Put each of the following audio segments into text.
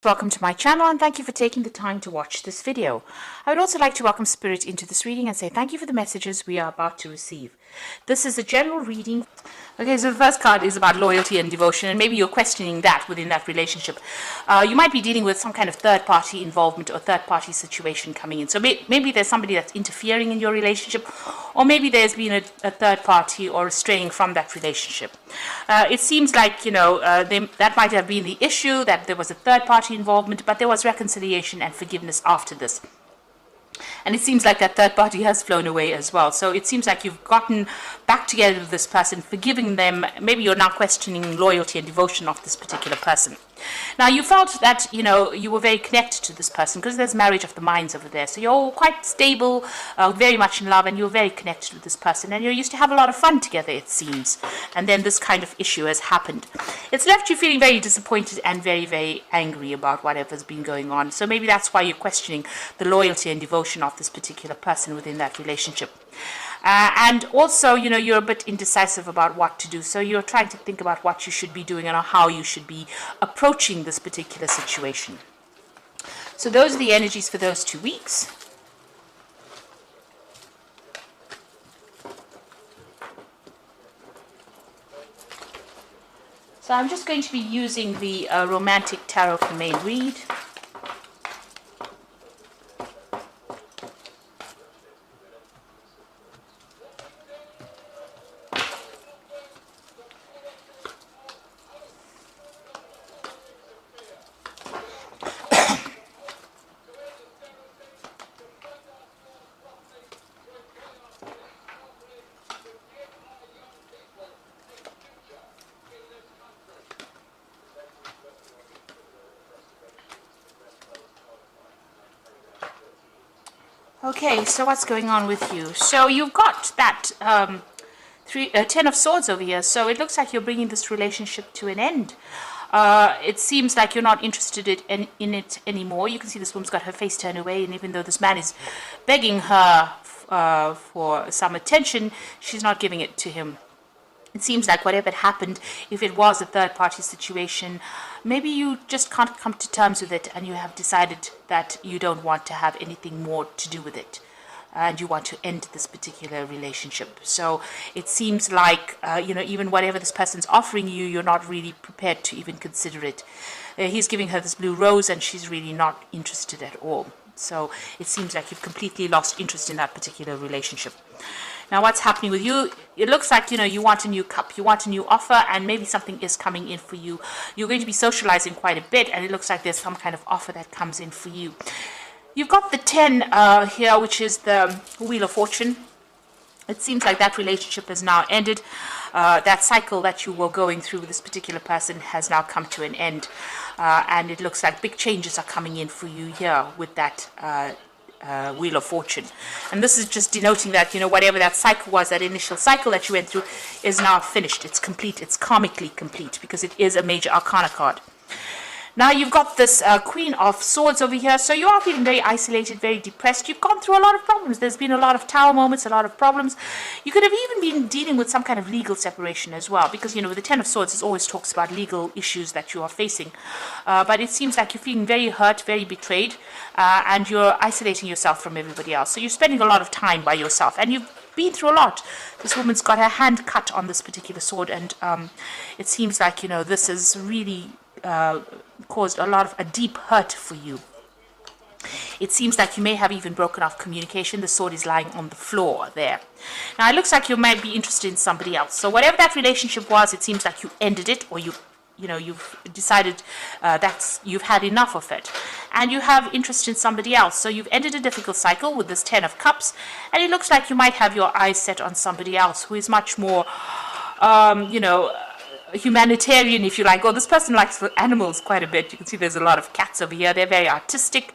Welcome to my channel and thank you for taking the time to watch this video. I would also like to welcome Spirit into this reading and say thank you for the messages we are about to receive. This is a general reading. Okay, so the first card is about loyalty and devotion, and maybe you're questioning that within that relationship. You might be dealing with some kind of third-party involvement or third-party situation coming in. So maybe there's somebody that's interfering in your relationship, or maybe there's been a third party or straying from that relationship. It seems like, that might have been the issue, that there was a third-party involvement, but there was reconciliation and forgiveness after this. And it seems like that third party has flown away as well. So it seems like you've gotten back together with this person, forgiving them. Maybe you're now questioning loyalty and devotion of this particular person. Now, you felt that, you were very connected to this person because there's marriage of the minds over there. So you're quite stable, very much in love, and you're very connected with this person. And you used to have a lot of fun together, it seems. And then this kind of issue has happened. It's left you feeling very disappointed and very, very angry about whatever's been going on. So maybe that's why you're questioning the loyalty and devotion of this particular person within that relationship. And also, you're a bit indecisive about what to do. So you're trying to think about what you should be doing and how you should be approaching this particular situation. So those are the energies for those 2 weeks. So I'm just going to be using the Romantic Tarot for main read. Okay, so what's going on with you? So you've got that 10 of Swords over here. So it looks like you're bringing this relationship to an end. It seems like you're not interested in it anymore. You can see this woman's got her face turned away, and even though this man is begging her for some attention, she's not giving it to him. It seems like whatever happened, if it was a third-party situation, maybe you just can't come to terms with it and you have decided that you don't want to have anything more to do with it. And you want to end this particular relationship. So it seems like, even whatever this person's offering you, you're not really prepared to even consider it. He's giving her this blue rose and she's really not interested at all. So it seems like you've completely lost interest in that particular relationship. Now, what's happening with you? It looks like, you want a new cup, you want a new offer, and maybe something is coming in for you. You're going to be socializing quite a bit, and it looks like there's some kind of offer that comes in for you. You've got the 10 here, which is the Wheel of Fortune. It seems like that relationship has now ended. That cycle that you were going through with this particular person has now come to an end. And it looks like big changes are coming in for you here with that Wheel of Fortune. And this is just denoting that, whatever that cycle was, that initial cycle that you went through is now finished. It's complete. It's karmically complete because it is a major arcana card. Now you've got this Queen of Swords over here. So you are feeling very isolated, very depressed. You've gone through a lot of problems. There's been a lot of tower moments, a lot of problems. You could have even been dealing with some kind of legal separation as well. Because, the 10 of Swords always talks about legal issues that you are facing. But it seems like you're feeling very hurt, very betrayed. And you're isolating yourself from everybody else. So you're spending a lot of time by yourself. And you've been through a lot. This woman's got her hand cut on this particular sword. And it seems like, this is really caused a deep hurt for you. It seems like you may have even broken off communication. The sword is lying on the floor there. Now it looks like you might be interested in somebody else. So whatever that relationship was, it seems like you ended it, or you've decided that you've had enough of it, and you have interest in somebody else. So you've ended a difficult cycle with this 10 of Cups, and it looks like you might have your eyes set on somebody else who is much more humanitarian, if you like. Oh, this person likes animals quite a bit. You can see there's a lot of cats over here. They're very artistic.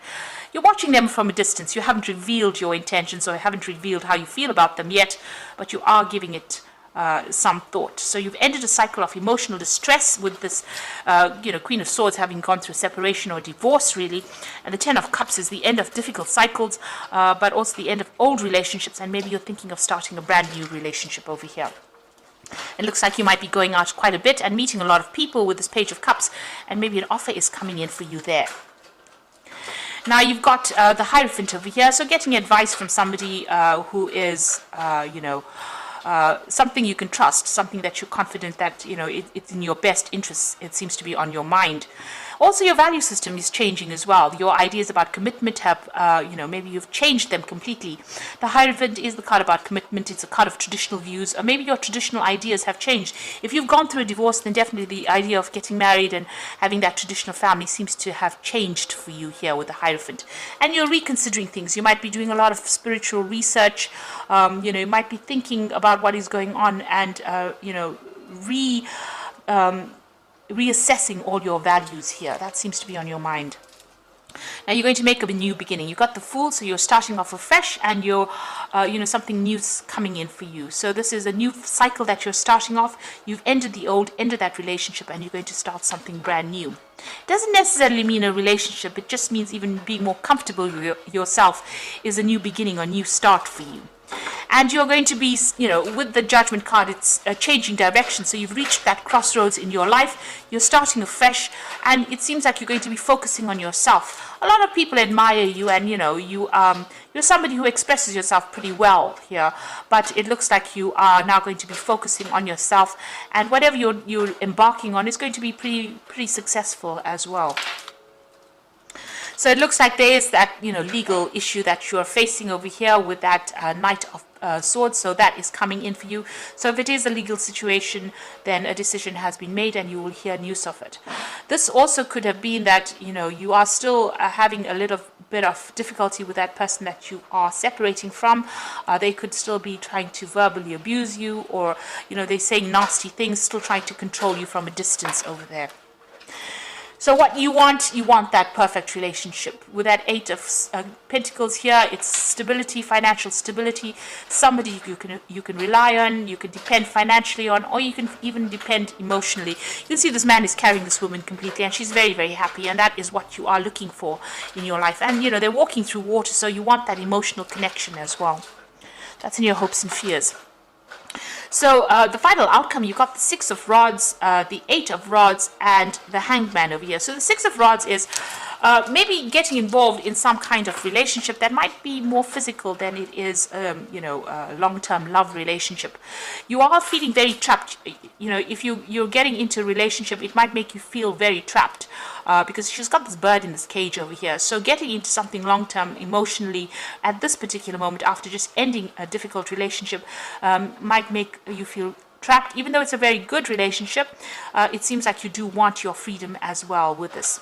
You're watching them from a distance. You haven't revealed your intentions, or haven't revealed how you feel about them yet, but you are giving it some thought. So you've ended a cycle of emotional distress with this Queen of Swords having gone through separation or divorce, really. And the 10 of Cups is the end of difficult cycles, but also the end of old relationships, and maybe you're thinking of starting a brand new relationship over here. It looks like you might be going out quite a bit and meeting a lot of people with this Page of Cups, and maybe an offer is coming in for you there. Now you've got the Hierophant over here, so getting advice from somebody who is, something you can trust, something that you're confident that, it's in your best interests. It seems to be on your mind. Also, your value system is changing as well. Your ideas about commitment have, maybe you've changed them completely. The Hierophant is the card about commitment. It's a card of traditional views, or maybe your traditional ideas have changed. If you've gone through a divorce, then definitely the idea of getting married and having that traditional family seems to have changed for you here with the Hierophant. And you're reconsidering things. You might be doing a lot of spiritual research. You might be thinking about what is going on and, reassessing all your values here. That seems to be on your mind. Now you're going to make a new beginning. You've got the Fool, so you're starting off afresh, and you're, something new's coming in for you. So this is a new cycle that you're starting off. You've ended the old, ended that relationship, and you're going to start something brand new. It doesn't necessarily mean a relationship. It just means even being more comfortable with yourself is a new beginning or new start for you. And you're going to be, with the Judgment card, it's a changing direction. So you've reached that crossroads in your life. You're starting afresh, and it seems like you're going to be focusing on yourself. A lot of people admire you, and you're somebody who expresses yourself pretty well here. But it looks like you are now going to be focusing on yourself, and whatever you're embarking on is going to be pretty successful as well. So it looks like there is that, legal issue that you're facing over here with that Knight of Swords. So that is coming in for you. So if it is a legal situation, then a decision has been made and you will hear news of it. This also could have been that, you are still having a little bit of difficulty with that person that you are separating from. They could still be trying to verbally abuse you, or, they're saying nasty things, still trying to control you from a distance over there. So what you want that perfect relationship. With that Eight of Pentacles here, it's stability, financial stability, somebody you can rely on, you can depend financially on, or you can even depend emotionally. You can see this man is carrying this woman completely, and she's very, very happy, and that is what you are looking for in your life. And, they're walking through water, so you want that emotional connection as well. That's in your hopes and fears. So the final outcome, you got the Six of Rods, the Eight of Rods, and the Hanged Man over here. So the Six of Rods is maybe getting involved in some kind of relationship that might be more physical than it is, a long-term love relationship. You are feeling very trapped. If you're getting into a relationship, it might make you feel very trapped because she's got this bird in this cage over here. So getting into something long-term emotionally at this particular moment, after just ending a difficult relationship, might make you feel trapped. Even though it's a very good relationship, it seems like you do want your freedom as well with this.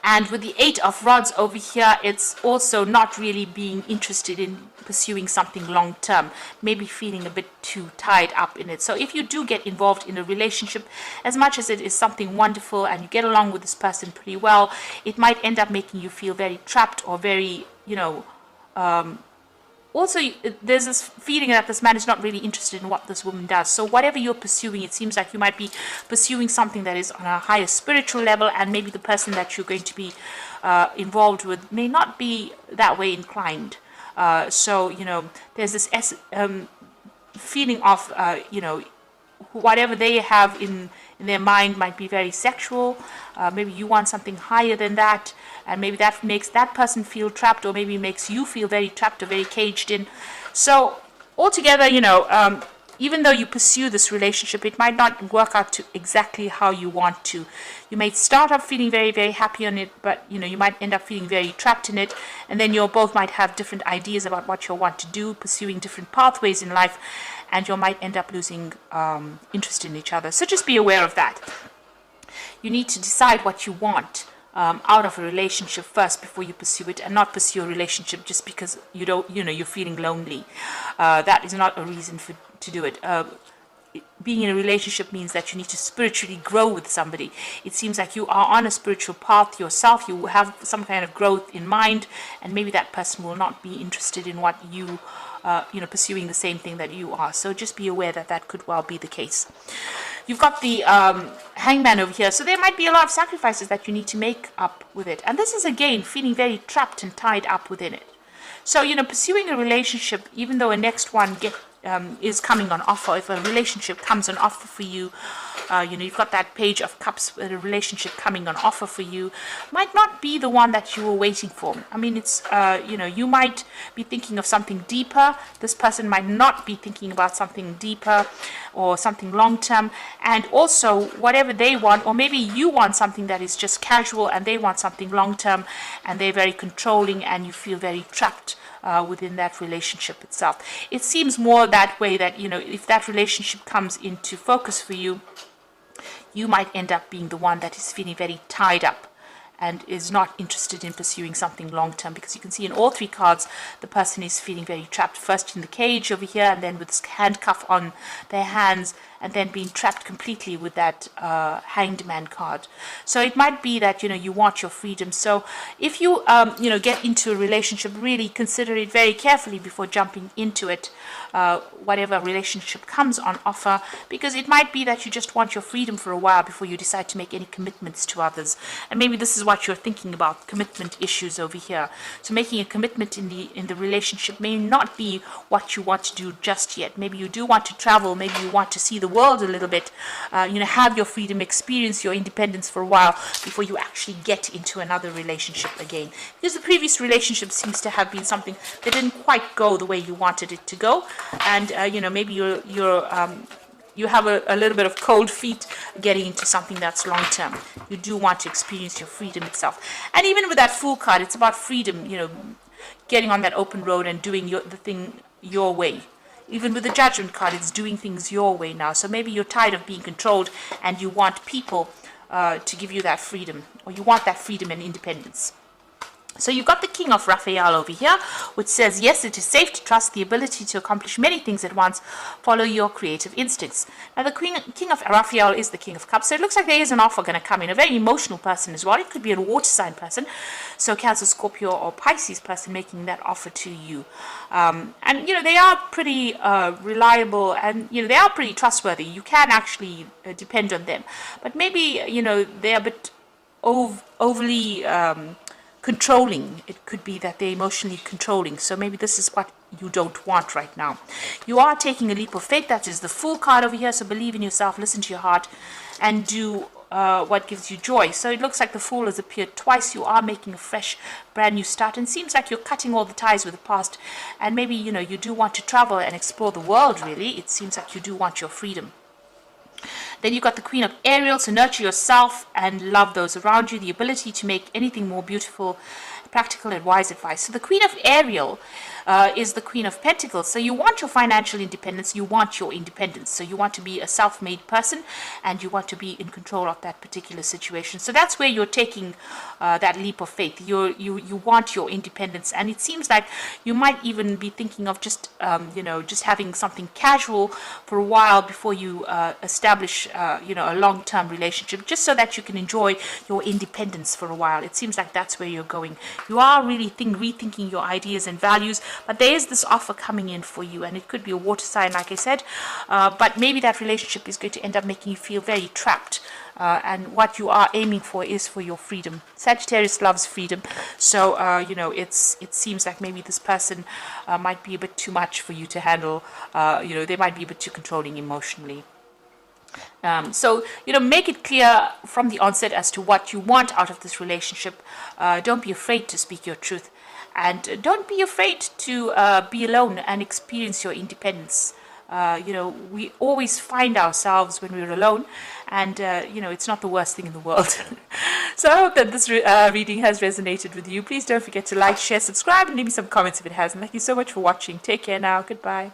And with the Eight of Rods over here, it's also not really being interested in pursuing something long-term, maybe feeling a bit too tied up in it. So if you do get involved in a relationship, as much as it is something wonderful and you get along with this person pretty well, it might end up making you feel very trapped or very, also, there's this feeling that this man is not really interested in what this woman does. So whatever you're pursuing, it seems like you might be pursuing something that is on a higher spiritual level, and maybe the person that you're going to be involved with may not be that way inclined. So, there's this feeling of, whatever they have in their mind might be very sexual. Maybe you want something higher than that, and maybe that makes that person feel trapped, or maybe makes you feel very trapped or very caged in. So altogether, even though you pursue this relationship, it might not work out to exactly how you want to. You might start up feeling very, very happy on it, but you might end up feeling very trapped in it, and then you both might have different ideas about what you want to do, pursuing different pathways in life, and you might end up losing interest in each other. So just be aware of that. You need to decide what you want out of a relationship first before you pursue it, and not pursue a relationship just because you're feeling lonely. That is not a reason to do it. Being in a relationship means that you need to spiritually grow with somebody. It seems like you are on a spiritual path yourself. You have some kind of growth in mind, and maybe that person will not be interested in what you pursuing the same thing that you are. So just be aware that that could well be the case. You've got the Hangman over here. So there might be a lot of sacrifices that you need to make up with it. And this is, again, feeling very trapped and tied up within it. So, pursuing a relationship, even though a next one is coming on offer, if a relationship comes on offer for you, you've got that page of cups, a relationship coming on offer for you, might not be the one that you were waiting for. I mean, it's, you might be thinking of something deeper. This person might not be thinking about something deeper or something long-term. And also, whatever they want, or maybe you want something that is just casual and they want something long-term, and they're very controlling and you feel very trapped within that relationship itself. It seems more that way, that, if that relationship comes into focus for you, you might end up being the one that is feeling very tied up and is not interested in pursuing something long-term, because you can see in all three cards the person is feeling very trapped, first in the cage over here, and then with this handcuff on their hands, and then being trapped completely with that Hanged Man card. So it might be that you want your freedom. So if you get into a relationship, really consider it very carefully before jumping into it, whatever relationship comes on offer, because it might be that you just want your freedom for a while before you decide to make any commitments to others. And maybe this is what you're thinking about, commitment issues over here. So making a commitment in the relationship may not be what you want to do just yet. Maybe you do want to travel, maybe you want to see the world a little bit, have your freedom, experience your independence for a while before you actually get into another relationship again. Because the previous relationship seems to have been something that didn't quite go the way you wanted it to go, and maybe you have a little bit of cold feet getting into something that's long term. You do want to experience your freedom itself. And even with that Fool card, it's about freedom, getting on that open road and doing the thing your way. Even with the Judgment card, it's doing things your way now. So maybe you're tired of being controlled and you want people to give you that freedom, or you want that freedom and independence. So you've got the King of Raphael over here, which says, yes, it is safe to trust the ability to accomplish many things at once. Follow your creative instincts. Now, the King of Raphael is the King of Cups, so it looks like there is an offer going to come in. A very emotional person as well. It could be a water sign person, so Cancer, Scorpio, or Pisces person making that offer to you. And, they are pretty reliable, and, they are pretty trustworthy. You can actually depend on them. But maybe, they're a bit overly controlling. It could be that they're emotionally controlling. So maybe this is what you don't want right now. You are taking a leap of faith. That is the Fool card over here. So believe in yourself, listen to your heart, and do what gives you joy. So it looks like the Fool has appeared twice. You are making a fresh, brand new start, and it seems like you're cutting all the ties with the past. And maybe, you do want to travel and explore the world, really. It seems like you do want your freedom. Then you've got the Queen of Ariel, so nurture yourself and love those around you, the ability to make anything more beautiful, practical and wise advice. So the Queen of Ariel is the Queen of Pentacles. So you want your financial independence, you want your independence. So you want to be a self-made person, and you want to be in control of that particular situation. So that's where you're taking that leap of faith. You want your independence, and it seems like you might even be thinking of just having something casual for a while before you establish a long-term relationship, just so that you can enjoy your independence for a while. It seems like that's where you're going. You are really rethinking your ideas and values, but there is this offer coming in for you, and it could be a water sign, like I said, but maybe that relationship is going to end up making you feel very trapped, and what you are aiming for is for your freedom. Sagittarius loves freedom, so it seems like maybe this person might be a bit too much for you to handle. They might be a bit too controlling emotionally. So make it clear from the onset as to what you want out of this relationship. Don't be afraid to speak your truth, and don't be afraid to be alone and experience your independence. We always find ourselves when we're alone, and it's not the worst thing in the world. So I hope that this reading has resonated with you. Please don't forget to like, share, subscribe, and leave me some comments if it hasn't. Thank you so much for watching. Take care now. Goodbye.